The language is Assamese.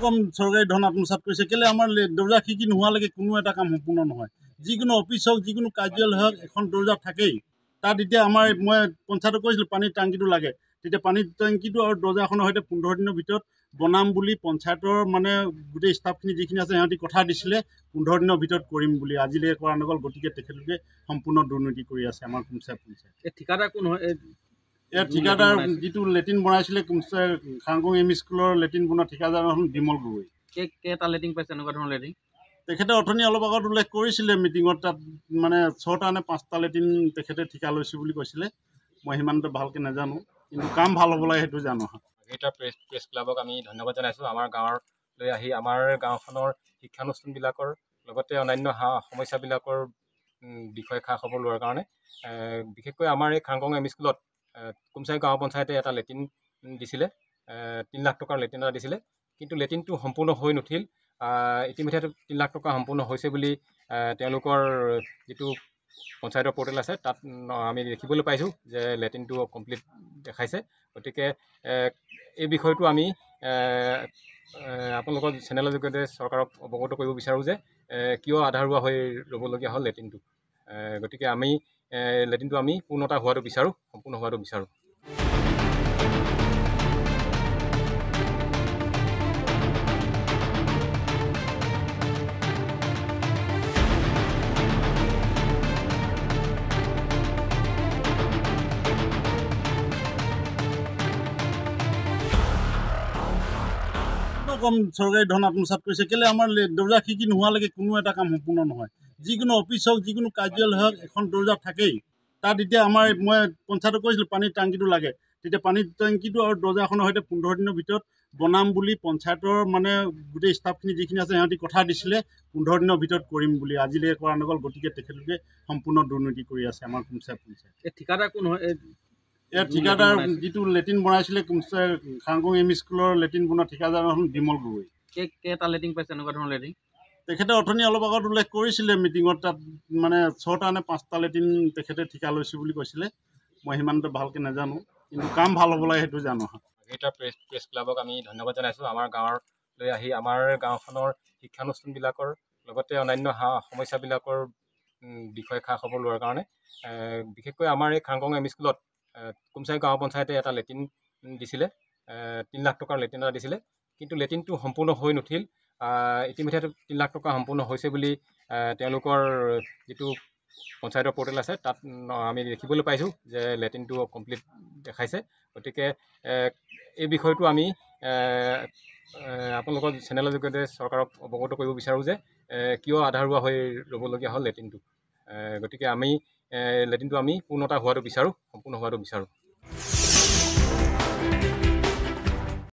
কম চৰকাৰী ধন আত্মসাৎ কৰিছে কেলে আমাৰ দৰ্জা খিৰিকী নোহোৱালৈকে কোনো এটা কাম সম্পূৰ্ণ নহয় যিকোনো অফিচ হওক যিকোনো কাৰ্যালয় হওক এখন দৰ্জা থাকেই তাত এতিয়া আমাৰ মই পঞ্চায়তক কৈছিলোঁ পানীৰ টাংকিটো লাগে তেতিয়া পানীৰ টেংকিটো আৰু দৰ্জাখনৰ সৈতে 15 দিনৰ ভিতৰত বনাম বুলি পঞ্চায়তৰ মানে গোটেই ষ্টাফখিনি যিখিনি আছে সিহঁতি কথা দিছিলে 15 দিনৰ ভিতৰত কৰিম বুলি আজিলৈকে কৰা নগ'ল গতিকে তেখেতলোকে সম্পূৰ্ণ দুৰ্নীতি কৰি আছে আমাৰ পঞ্চায়ত ঠিকাদাৰ কোন হয় ঠিকাদাৰ যিটো লেট্ৰিন বনাইছিলে খাংগং এম ই স্কুলৰ লেট্ৰিন বনোৱা ঠিকাদাৰ হ'ল বিমল গগৈ কেইটা লেট্ৰিন পাইছে এনেকুৱা ধৰণৰ লেট্ৰিন তেখেতে অথনি অলপ আগত উল্লেখ কৰিছিলে মিটিঙত তাত মানে 6টা নে 5টা লেট্ৰিন তেখেতে ঠিকা লৈছোঁ বুলি কৈছিলে মই সিমানটো ভালকৈ নাজানো কিন্তু কাম ভাল হ'ব লাগে সেইটো জানো এটা প্ৰেছ ক্লাবক আমি ধন্যবাদ জনাইছোঁ আমাৰ গাঁৱলৈ আহি আমাৰ গাঁওখনৰ শিক্ষানুষ্ঠানবিলাকৰ লগতে অন্যান্য সমস্যাবিলাকৰ বিষয়ে খা খবৰ লোৱাৰ কাৰণে বিশেষকৈ আমাৰ এই খাংগং এম ই স্কুলত কুমচাই গাঁও পঞ্চায়তে এটা লেট্ৰিন দিছিলে 3 লাখ টকাৰ লেট্ৰিন এটা দিছিলে কিন্তু লেট্ৰিনটো সম্পূৰ্ণ হৈ নুঠিল ইতিমধ্যে 3 লাখ টকা সম্পূৰ্ণ হৈছে বুলি তেওঁলোকৰ যিটো পঞ্চায়তৰ পৰ্টেল আছে তাত আমি দেখিবলৈ পাইছোঁ যে লেট্ৰিনটো কমপ্লিট দেখাইছে গতিকে এই বিষয়টো আমি আপোনালোকৰ চেনেলৰ যোগেদি চৰকাৰক অৱগত কৰিব বিচাৰোঁ যে কিয় আধাৰুৱা হৈ ৰ'বলগীয়া হ'ল লেট্ৰিনটো গতিকে আমি লেট্ৰিনটো আমি পূৰ্ণতা হোৱাটো বিচাৰোঁ সম্পূৰ্ণ হোৱাটো বিচাৰোঁ কম চৰকাৰী ধন আত্মসাৎ কৰিছে কেলে আমাৰ দৰ্জা খিৰিকী নোহোৱালৈকে কোনো এটা কাম সম্পূৰ্ণ নহয় যিকোনো অফিচ হওক যিকোনো কাৰ্যালয় হওক এখন দৰ্জা থাকেই তাত এতিয়া আমাৰ মই পঞ্চায়তক কৈছিলোঁ পানীৰ টাংকিটো লাগে তেতিয়া পানীৰ টেংকিটো আৰু দৰ্জাখনৰ সৈতে 15 দিনৰ ভিতৰত বনাম বুলি পঞ্চায়তৰ মানে গোটেই ষ্টাফখিনি যিখিনি আছে সিহঁতি কথা দিছিলে 15 দিনৰ ভিতৰত কৰিম বুলি আজিলৈকে কৰা নগ'ল গতিকে তেখেতলোকে সম্পূৰ্ণ দুৰ্নীতি কৰি আছে আমাৰ পঞ্চায়ত ঠিকাদাৰ কোন হয় ঠিকাদাৰ যিটো লেট্ৰিন বনাইছিলে খাংগং এম ই স্কুলৰ লেট্ৰিন বনোৱা ঠিকাদাৰ হ'ল বিমল গগৈ কেইটা লেট্ৰিন পাইছে এনেকুৱা ধৰণৰ লেট্ৰিন তেখেতে অথনি অলপ আগত উল্লেখ কৰিছিলে মিটিঙত তাত মানে 6টা নে 5টা লেট্ৰিন তেখেতে ঠিকা লৈছোঁ বুলি কৈছিলে মই সিমানটো ভালকৈ নাজানো কিন্তু কাম ভাল হ'ব লাগে সেইটো জানো এটা প্ৰেছ ক্লাবক আমি ধন্যবাদ জনাইছোঁ আমাৰ গাঁৱলৈ আহি আমাৰ গাঁওখনৰ শিক্ষানুষ্ঠানবিলাকৰ লগতে অন্যান্য সমস্যাবিলাকৰ বিষয়ে খা খবৰ লোৱাৰ কাৰণে বিশেষকৈ আমাৰ এই খাংগং এম ই স্কুলত কুমচাই গাঁও পঞ্চায়তে এটা লেট্ৰিন দিছিলে 3 লাখ টকাৰ লেট্ৰিন এটা দিছিলে কিন্তু লেট্ৰিনটো সম্পূৰ্ণ হৈ নুঠিল ইতিমধ্যে 3 লাখ টকা সম্পূৰ্ণ হৈছে বুলি তেওঁলোকৰ যিটো পঞ্চায়তৰ পৰ্টেল আছে তাত আমি দেখিবলৈ পাইছোঁ যে লেট্ৰিনটো কমপ্লিট দেখাইছে গতিকে এই বিষয়টো আমি আপোনালোকৰ চেনেলৰ যোগেদি চৰকাৰক অৱগত কৰিব বিচাৰোঁ যে কিয় আধাৰুৱা হৈ ৰ'বলগীয়া হ'ল লেট্ৰিনটো গতিকে আমি লেট্ৰিনটো আমি পূৰ্ণতা হোৱাটো বিচাৰোঁ সম্পূৰ্ণ হোৱাটো বিচাৰোঁ